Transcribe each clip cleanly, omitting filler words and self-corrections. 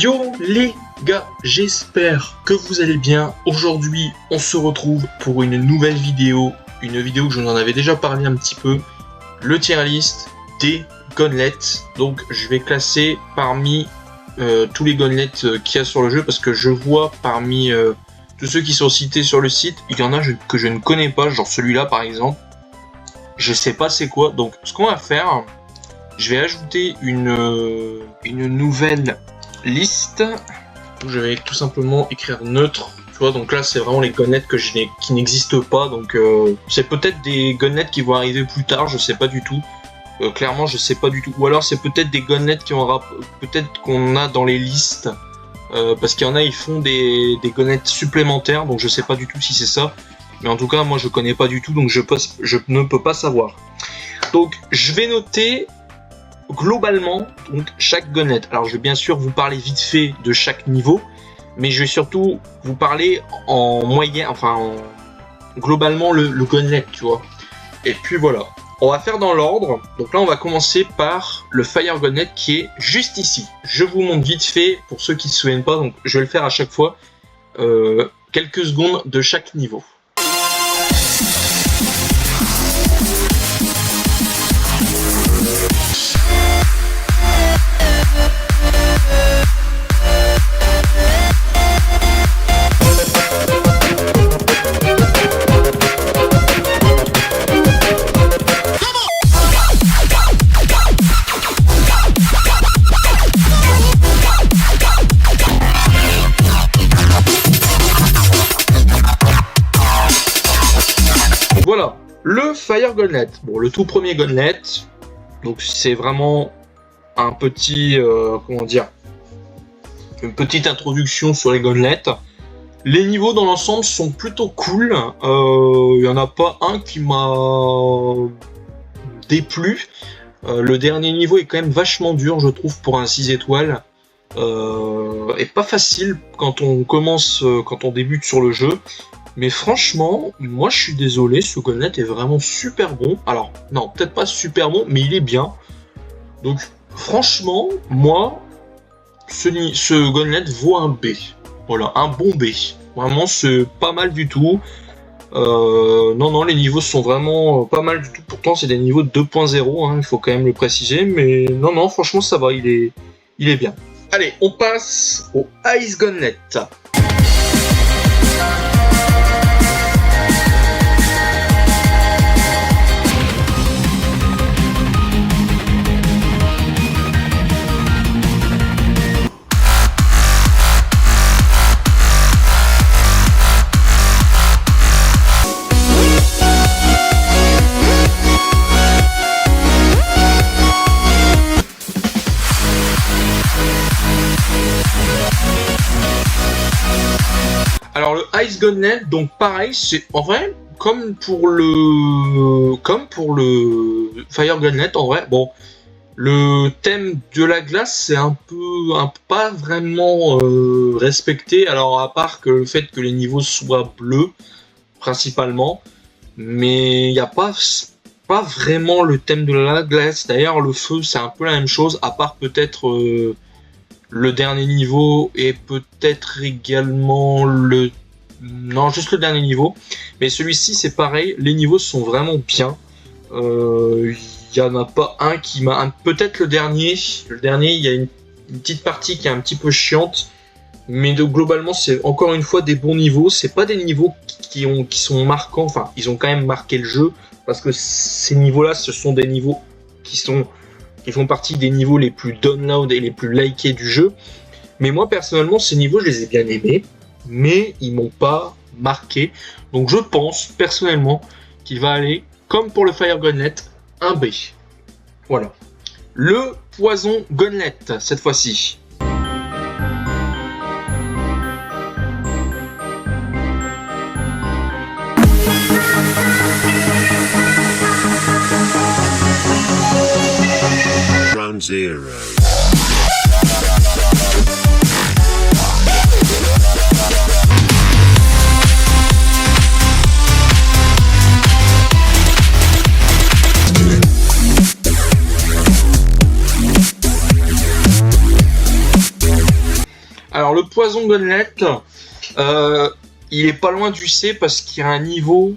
Yo les gars, j'espère que vous allez bien. Aujourd'hui, on se retrouve pour une nouvelle vidéo. Une vidéo que je vous en avais déjà parlé un petit peu. Le tier list des gauntlets. Donc, je vais classer parmi tous les gauntlets qu'il y a sur le jeu. Parce que je vois parmi tous ceux qui sont cités sur le site, il y en a que je ne connais pas. Genre celui-là par exemple. Je sais pas c'est quoi. Donc, ce qu'on va faire, je vais ajouter une nouvelle liste où je vais tout simplement écrire neutre, tu vois. Donc là c'est vraiment les gauntlets qui n'existent pas, donc c'est peut-être des gauntlets qui vont arriver plus tard, je sais pas du tout. Clairement je sais pas du tout, ou alors c'est peut-être des gauntlets peut-être qu'on a dans les listes, parce qu'il y en a, ils font des gauntlets supplémentaires, donc je sais pas du tout si c'est ça, mais en tout cas moi je connais pas du tout, donc je ne peux pas savoir. Donc je vais noter globalement donc chaque gauntlet. Alors je vais bien sûr vous parler vite fait de chaque niveau, mais je vais surtout vous parler en moyen, globalement le gauntlet, tu vois. Et puis voilà, on va faire dans l'ordre. Donc là on va commencer par le Fire Gauntlet qui est juste ici. Je vous montre vite fait pour ceux qui ne se souviennent pas, donc je vais le faire à chaque fois, quelques secondes de chaque niveau. Voilà, le Fire Gauntlet. Bon, le tout premier gauntlet, donc c'est vraiment un petit, une petite introduction sur les gauntlets. Les niveaux dans l'ensemble sont plutôt cool. Il n'y en a pas un qui m'a déplu. Le dernier niveau est quand même vachement dur, je trouve, pour un 6 étoiles. Et pas facile quand on débute sur le jeu. Mais franchement, moi je suis désolé, ce gauntlet est vraiment super bon. Alors, non, peut-être pas super bon, mais il est bien. Donc, franchement, moi, ce gauntlet vaut un B. Voilà, un bon B. Vraiment, c'est pas mal du tout. Non, les niveaux sont vraiment pas mal du tout. Pourtant, c'est des niveaux de 2.0, hein, il faut quand même le préciser. Mais non, franchement, ça va, il est bien. Allez, on passe au Ice Gauntlet. Alors le Ice Gauntlet, donc pareil, c'est en vrai comme pour le Fire Gauntlet, en vrai. Bon, le thème de la glace c'est pas vraiment respecté. Alors à part que le fait que les niveaux soient bleus principalement, mais il n'y a pas vraiment le thème de la glace. D'ailleurs le feu c'est un peu la même chose, à part peut-être le dernier niveau et peut-être également juste le dernier niveau. Mais celui-ci c'est pareil, les niveaux sont vraiment bien. Il y en a pas un qui m'a... Peut-être le dernier, il y a une petite partie qui est un petit peu chiante. Mais globalement c'est encore une fois des bons niveaux. C'est pas des niveaux qui sont marquants, enfin ils ont quand même marqué le jeu. Parce que ces niveaux-là, ce sont des niveaux qui font partie des niveaux les plus download et les plus likés du jeu. Mais moi personnellement ces niveaux je les ai bien aimés, mais ils m'ont pas marqué. Donc je pense personnellement qu'il va aller, comme pour le Fire Gauntlet, un B. Voilà. Le Poison Gauntlet cette fois-ci. Round 0. Alors le poison Gauntlet, il est pas loin du C parce qu'il y a un niveau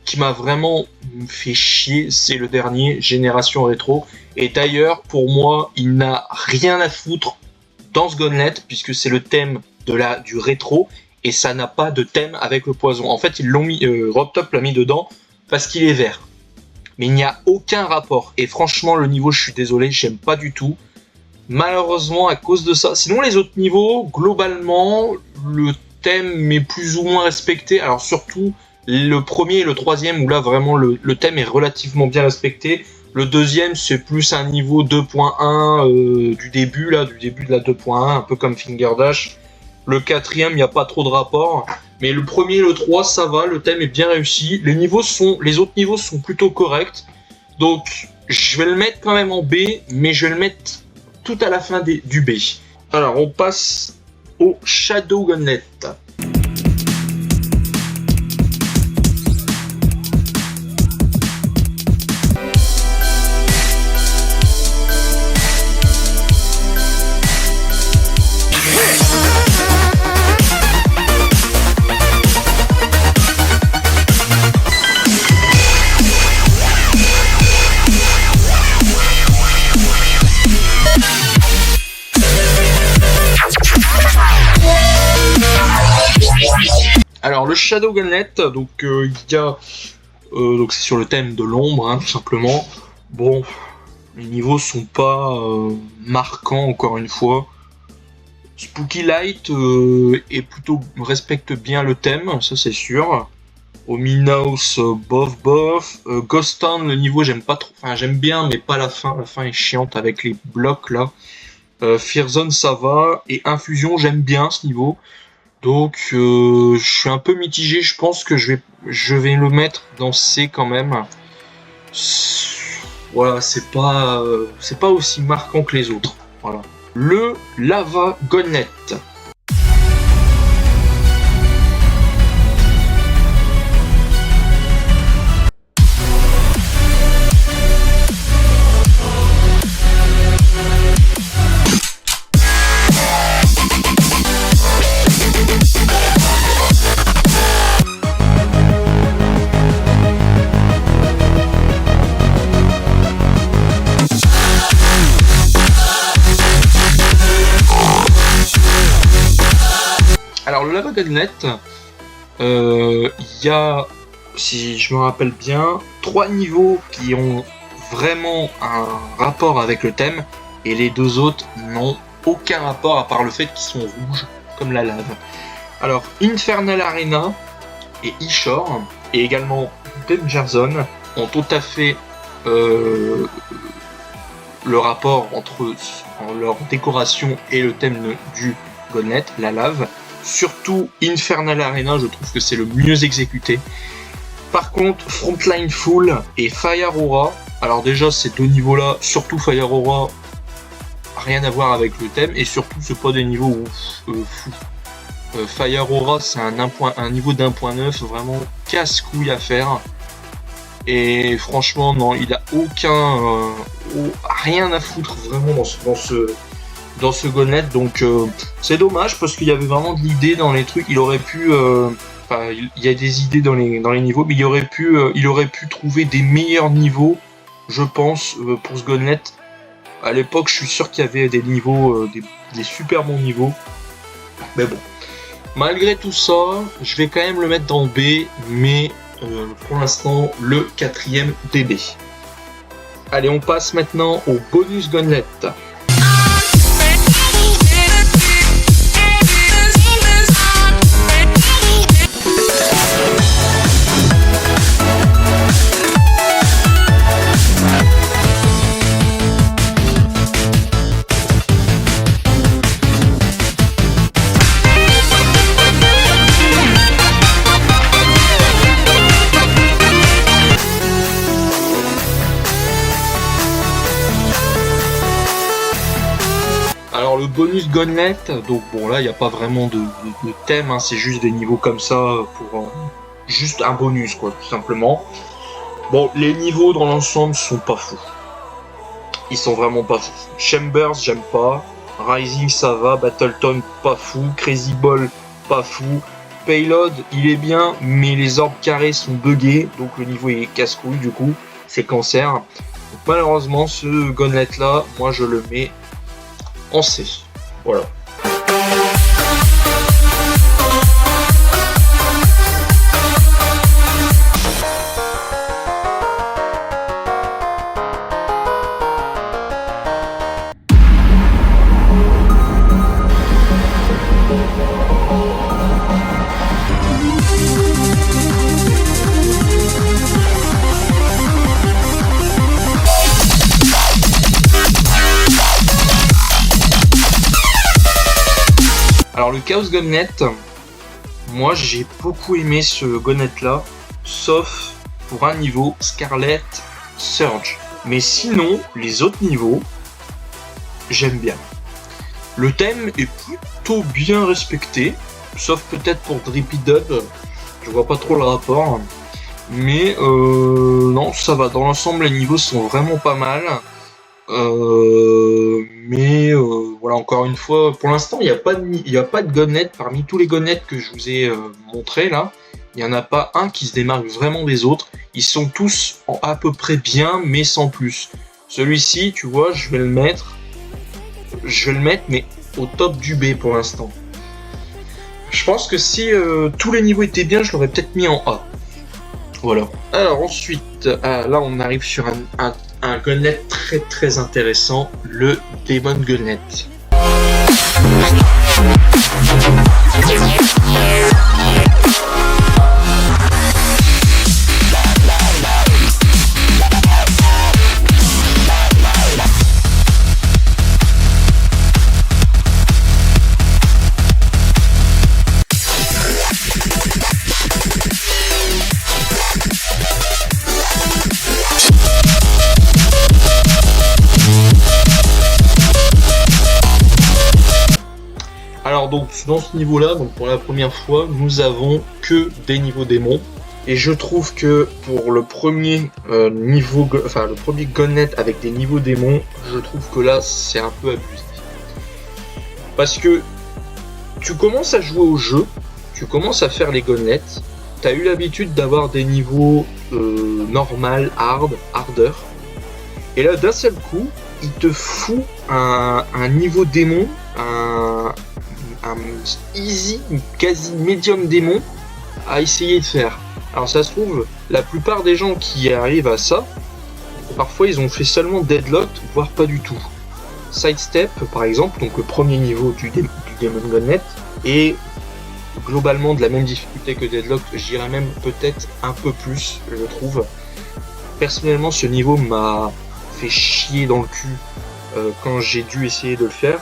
qui m'a vraiment fait chier, c'est le dernier, Génération Rétro. Et d'ailleurs, pour moi, il n'a rien à foutre dans ce Gauntlet, puisque c'est le thème du rétro, et ça n'a pas de thème avec le poison. En fait, ils l'ont mis, RobTop l'a mis dedans parce qu'il est vert. Mais il n'y a aucun rapport. Et franchement, le niveau, je suis désolé, j'aime pas du tout. Malheureusement, à cause de ça. Sinon, les autres niveaux, globalement, le thème est plus ou moins respecté. Alors surtout, le premier et le troisième, où là, vraiment, le thème est relativement bien respecté. Le deuxième, c'est plus un niveau 2.1 du début de la 2.1, un peu comme Finger Dash. Le quatrième, il n'y a pas trop de rapport. Mais le premier et le 3, ça va, le thème est bien réussi. Les autres niveaux sont plutôt corrects. Donc, je vais le mettre quand même en B, mais je vais le mettre tout à la fin du B. Alors, on passe au Shadow Gauntlet. Alors le Shadow Gauntlet, donc il y a donc c'est sur le thème de l'ombre, hein, tout simplement. Bon, les niveaux sont pas marquants encore une fois. Spooky Light respecte bien le thème, ça c'est sûr. Ominous, bof. Ghost Town, le niveau j'aime pas trop, enfin j'aime bien mais pas la fin est chiante avec les blocs là. Fear Zone ça va, et Infusion j'aime bien ce niveau. Donc je suis un peu mitigé, je pense que je vais le mettre dans C quand même. Voilà, c'est pas aussi marquant que les autres. Voilà. Le Lava Gauntlet. Alors le Lava Gauntlet, il y a, si je me rappelle bien, 3 niveaux qui ont vraiment un rapport avec le thème, et les 2 autres n'ont aucun rapport à part le fait qu'ils sont rouges, comme la lave. Alors Infernal Arena et Ishore, et également Danger Zone, ont tout à fait le rapport entre leur décoration et le thème du Gauntlet, la lave. Surtout Infernal Arena, je trouve que c'est le mieux exécuté. Par contre, Frontline Full et Fire Aura, alors déjà ces 2 niveaux-là, surtout Fire Aura, rien à voir avec le thème, et surtout c'est pas des niveaux fous. Fire Aura, c'est un niveau d'1.9 vraiment casse-couille à faire. Et franchement, non, il a rien à foutre vraiment dans ce Gauntlet, donc c'est dommage parce qu'il y avait vraiment de l'idée dans les trucs. Il aurait pu, il y a des idées dans les niveaux, mais il aurait pu trouver des meilleurs niveaux, je pense, pour ce Gauntlet. À l'époque, je suis sûr qu'il y avait des niveaux, des super bons niveaux. Mais bon, malgré tout ça, je vais quand même le mettre dans B, mais pour l'instant, le 4e DB. Allez, on passe maintenant au bonus Gauntlet. Alors le bonus Gauntlet, donc bon là il n'y a pas vraiment de thème, hein, c'est juste des niveaux comme ça pour juste un bonus quoi, tout simplement. Bon, les niveaux dans l'ensemble sont pas fous. Ils sont vraiment pas fous. Chambers, j'aime pas. Rising ça va, Battleton pas fou, Crazy Ball pas fou, Payload il est bien, mais les orbes carrés sont buggés, donc le niveau est casse-couille du coup, c'est cancer. Donc, malheureusement ce Gauntlet là, moi je le mets en C. Voilà. Alors le Chaos Gauntlet, moi j'ai beaucoup aimé ce Gauntlet là, sauf pour un niveau Scarlet Surge. Mais sinon, les autres niveaux, j'aime bien. Le thème est plutôt bien respecté, sauf peut-être pour Drippy Dub, je vois pas trop le rapport. Mais non, ça va, dans l'ensemble les niveaux sont vraiment pas mal. Voilà, encore une fois, pour l'instant il n'y a pas de Gauntlet parmi tous les Gauntlets que je vous ai montré là. Il n'y en a pas un qui se démarque vraiment des autres. Ils sont tous à peu près bien, mais sans plus. Celui-ci, tu vois, je vais le mettre, mais au top du B pour l'instant. Je pense que si tous les niveaux étaient bien, je l'aurais peut-être mis en A. Voilà. Alors ensuite, là on arrive sur un Gauntlet très très intéressant, le Demon Gauntlet. Alors donc dans ce niveau là, donc pour la première fois, nous avons que des niveaux démons. Et je trouve que pour le premier le premier Gauntlet avec des niveaux démons, je trouve que là c'est un peu abusé. Parce que tu commences à jouer au jeu, tu commences à faire les Gauntlets, tu as eu l'habitude d'avoir des niveaux normal, harder. Et là d'un seul coup, il te fout un niveau démon, un easy, quasi médium démon à essayer de faire. Alors ça se trouve, la plupart des gens qui arrivent à ça, parfois ils ont fait seulement Deadlock, voire pas du tout. Sidestep par exemple, donc le premier niveau du Demon Gauntlet, est globalement de la même difficulté que Deadlock, j'irais même peut-être un peu plus, je trouve. Personnellement ce niveau m'a fait chier dans le cul quand j'ai dû essayer de le faire,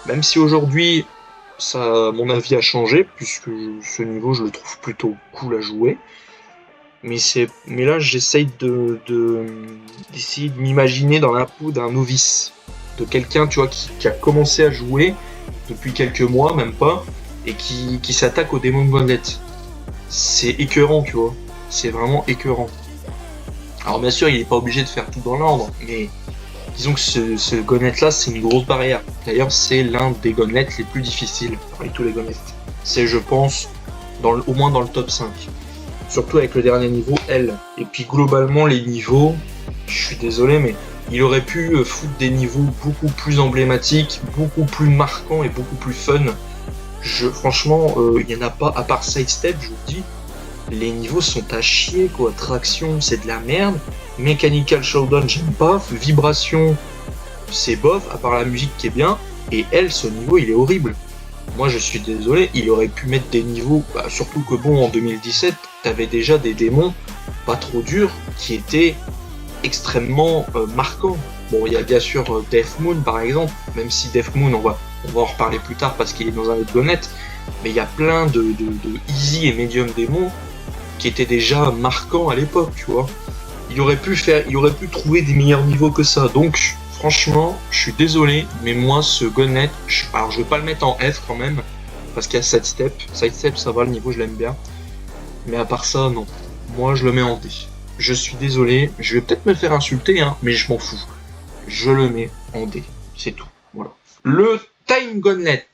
même si aujourd'hui mon avis a changé, puisque ce niveau je le trouve plutôt cool à jouer. Mais là j'essaye d'essayer de m'imaginer dans la peau d'un novice, de quelqu'un tu vois qui a commencé à jouer depuis quelques mois, même pas, et qui s'attaque au Demon Gauntlet. C'est écœurant, tu vois, c'est vraiment écœurant. Alors bien sûr il n'est pas obligé de faire tout dans l'ordre, mais disons que ce Gauntlet là c'est une grosse barrière. D'ailleurs c'est l'un des Gauntlets les plus difficiles parmi tous les Gauntlets. C'est je pense au moins dans le top 5. Surtout avec le dernier niveau L. Et puis globalement les niveaux, je suis désolé mais il aurait pu foutre des niveaux beaucoup plus emblématiques, beaucoup plus marquants et beaucoup plus fun. Franchement il n'y en a pas à part Sidestep, je vous le dis. Les niveaux sont à chier quoi, traction c'est de la merde, Mechanical Showdown j'aime pas, Vibration c'est bof, à part la musique qui est bien, et elle ce niveau il est horrible. Moi je suis désolé, il aurait pu mettre des niveaux, surtout que bon en 2017 t'avais déjà des démons pas trop durs qui étaient extrêmement marquants. Bon il y a bien sûr Death Moon par exemple, même si Death Moon on va en reparler plus tard parce qu'il est dans un autre Gauntlet, mais il y a plein de easy et medium démons qui étaient déjà marquants à l'époque, tu vois. Il aurait pu trouver des meilleurs niveaux que ça. Donc, franchement, je suis désolé, mais moi, ce Gauntlet, alors je vais pas le mettre en F quand même, parce qu'il y a Sidestep. Sidestep, ça va, le niveau, je l'aime bien. Mais à part ça, non. Moi, je le mets en D. Je suis désolé, je vais peut-être me faire insulter, hein, mais je m'en fous. Je le mets en D, c'est tout. Voilà. Le Time Gauntlet.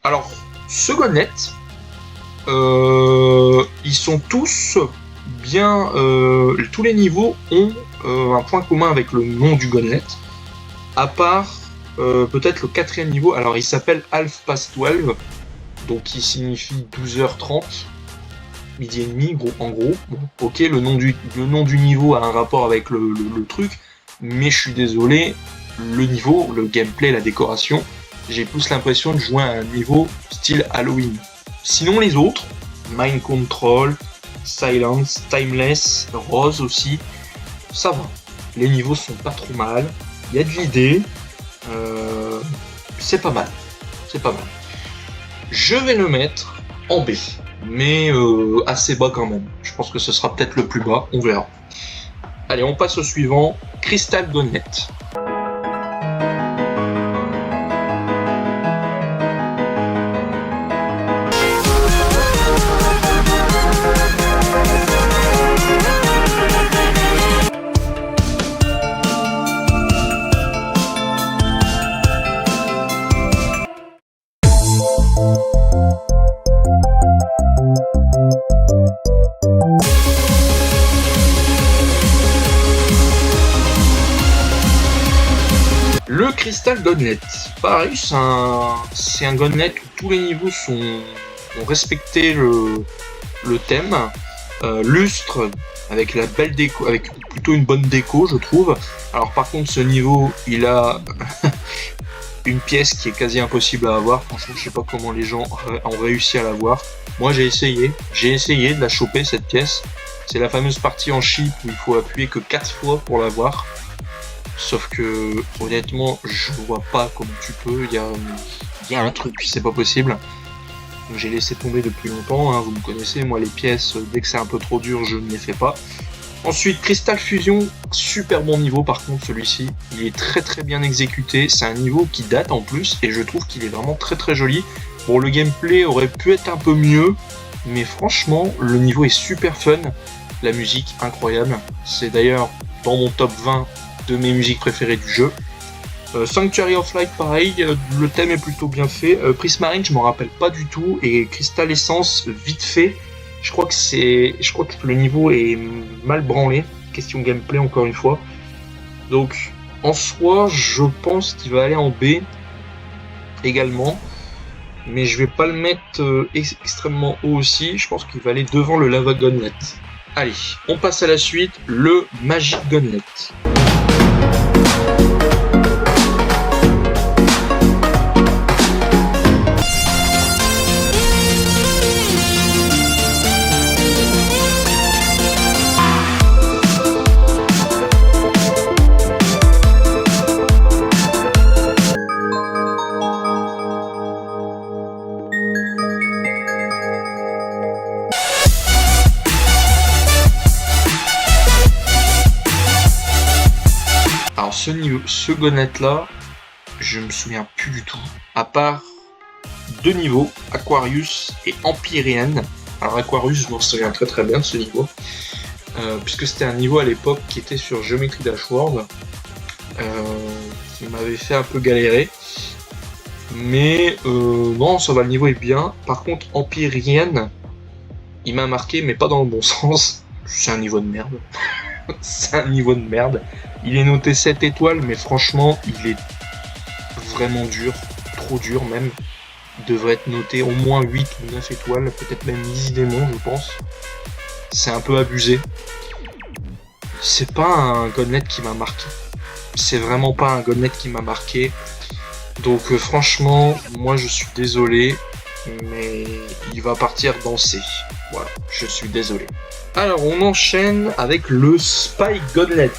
Alors, ce Gauntlet, ils sont tous bien... tous les niveaux ont un point commun avec le nom du Gauntlet, à part peut-être le 4e niveau. Alors, il s'appelle Half Past 12, donc qui signifie 12h30, midi et demi, en gros. Bon, ok, le nom du niveau a un rapport avec le truc, mais je suis désolé, le niveau, le gameplay, la décoration, j'ai plus l'impression de jouer à un niveau style Halloween. Sinon les autres, Mind Control, Silence, Timeless, Rose aussi, ça va. Les niveaux sont pas trop mal, il y a de l'idée, c'est pas mal, c'est pas mal. Je vais le mettre en B, mais assez bas quand même. Je pense que ce sera peut-être le plus bas, on verra. Allez, on passe au suivant, Crystal Gauntlet. Le Crystal Gauntlet, pareil, c'est un gauntlet où tous les niveaux ont respecté le thème, lustre, avec la belle déco, avec plutôt une bonne déco, je trouve. Alors par contre, ce niveau, il a une pièce qui est quasi impossible à avoir. Franchement, je sais pas comment les gens ont réussi à l'avoir. Moi, j'ai essayé de la choper, cette pièce. C'est la fameuse partie en chip où il faut appuyer que 4 fois pour l'avoir. Sauf que, honnêtement, je vois pas comment tu peux. Il y a un truc, c'est pas possible. Donc j'ai laissé tomber depuis longtemps, hein, vous me connaissez, moi les pièces, dès que c'est un peu trop dur, je ne les fais pas. Ensuite, Crystal Fusion, super bon niveau par contre celui-ci. Il est très très bien exécuté, c'est un niveau qui date en plus, et je trouve qu'il est vraiment très très joli. Bon, le gameplay aurait pu être un peu mieux, mais franchement, le niveau est super fun. La musique, incroyable. C'est d'ailleurs dans mon top 20 de mes musiques préférées du jeu. Sanctuary of Light, pareil, le thème est plutôt bien fait. Prismarine, je m'en rappelle pas du tout, et Crystal Essence, vite fait. Je crois que le niveau est mal branlé. Question gameplay encore une fois. Donc en soi, je pense qu'il va aller en B également, mais je vais pas le mettre extrêmement haut aussi. Je pense qu'il va aller devant le Lava Gauntlet. Allez, on passe à la suite, le Magic Gauntlet. Alors ce Gauntlet là, je me souviens plus du tout, à part 2 niveaux, Aquarius et Empyrean. Alors Aquarius, je m'en souviens très très bien de ce niveau, puisque c'était un niveau à l'époque qui était sur Geometry Dash World, qui m'avait fait un peu galérer. Mais non, ça va, le niveau est bien. Par contre, Empyrean, il m'a marqué, mais pas dans le bon sens. C'est un niveau de merde. C'est un niveau de merde. Il est noté 7 étoiles, mais franchement, il est vraiment dur. Trop dur même. Il devrait être noté au moins 8 ou 9 étoiles, peut-être même Easy Démon, je pense. C'est un peu abusé. C'est pas un Gauntlet qui m'a marqué. C'est vraiment pas un Gauntlet qui m'a marqué. Donc franchement, moi je suis désolé, mais il va partir dans C. Voilà, je suis désolé. Alors on enchaîne avec le Spike Gauntlet.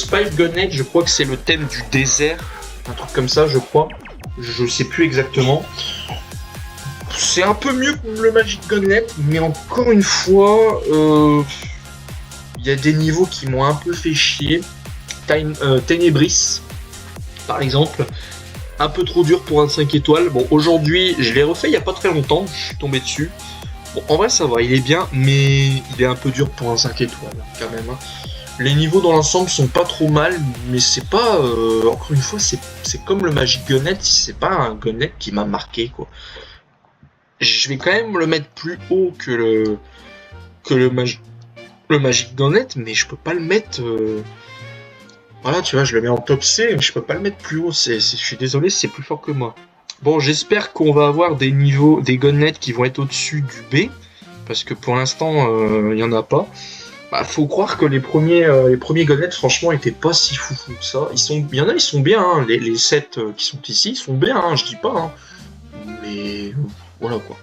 Spike Gunnet, je crois que c'est le thème du désert, un truc comme ça, je crois. Je sais plus exactement. C'est un peu mieux que le Magic Gunnet, mais encore une fois, il y a des niveaux qui m'ont un peu fait chier. Ténébris, par exemple, un peu trop dur pour un 5 étoiles. Bon, aujourd'hui, je l'ai refait il n'y a pas très longtemps, je suis tombé dessus. Bon, en vrai, ça va, il est bien, mais il est un peu dur pour un 5 étoiles, quand même. Hein. Les niveaux dans l'ensemble sont pas trop mal, mais c'est pas... encore une fois, c'est comme le Magic Gunnet, c'est pas un Gunnet qui m'a marqué, quoi. Je vais quand même le mettre plus haut que le Magic Gunnet, mais je peux pas le mettre... Voilà, tu vois, je le mets en top C, mais je peux pas le mettre plus haut, je suis désolé, c'est plus fort que moi. Bon, j'espère qu'on va avoir des niveaux, des Gunnets qui vont être au-dessus du B, parce que pour l'instant, il y en a pas. Bah, faut croire que les premiers Gunnets, franchement, étaient pas si foufou que ça. Il y en a, ils sont bien, hein. Les 7 qui sont ici, ils sont bien, hein, je dis pas, hein. Mais voilà, quoi.